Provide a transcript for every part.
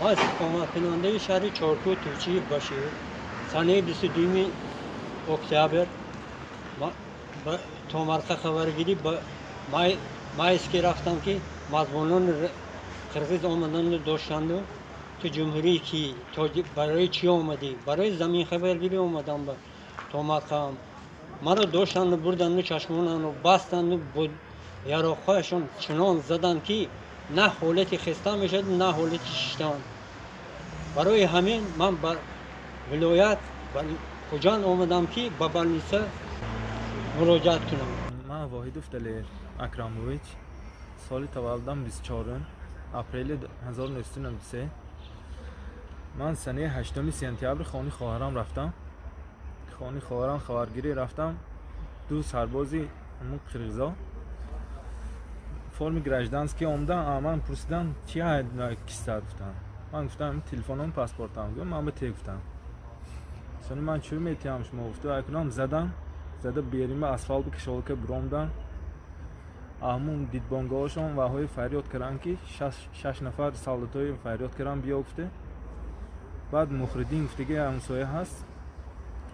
ما استقامت کننده شهر چارکو توچی باشه سنه 22 اکتبر ما تومارخه خبرگیری با ما اسکی رفتم که مزبانان قرغیز آمدن داشتند و تو جمهوری کی تو برای چی آمدی برای زمین خبرگیری آمدم با تومارخه مرا داشتند بردن چشمانم بستند بود یاروخایشون چنان زدن که نه حالت خسته میشد نه حالت ششتان برای همین من با ولایت خوجان آمدم که با بلنیسه مراجعت کنم. من واحد افتالی اکرامویچ سال تولدم 24 اپریل 1993 من سنه 8 سپتامبر خانه خواهرم رفتم خانه خواهرم خبرگیری رفتم دو سربازی همون قرغیزا فرم گرجدانسکی آمدن من پرسیدن چی کیسه گفتن من گفتم تلفنم پاسپورتم من به گفتم سن من چه میتونم شما گفت اکنام زده بیریم اسفالت کشولک برومدن همون دیدبانگاهشون و های فریاد کردن که 6 نفر سالتای فریاد کردن بیافته بعد مخردین گفته که همسایه هست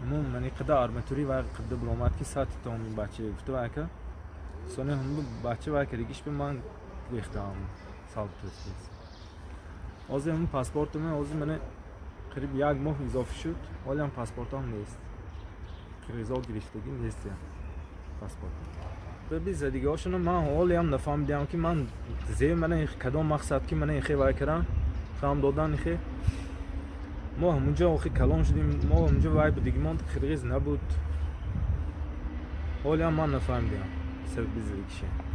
همون منی قده آرماتوری و قده برومد که 100 تا همین بچه گفته و که سونه هم بچه و که دیگیش به من گفتم سالتوسی از همون پاسپورتم از من قریب یک ماه اضافه شد ولی هم پاسپورتم نیست قرغیزا گرفتگی نیست پاسپورت به بی زدیگه هاشون من حالی هم نفهمیدم که من زیر من کدام مقصد که من این خیلی کردم خواهم دادن خیلی ما همونجا آخی کلان شدیم ما همونجا وای بودیم ما قرغیز نبود حالی هم من نفهمیدم سر بی زدیگشه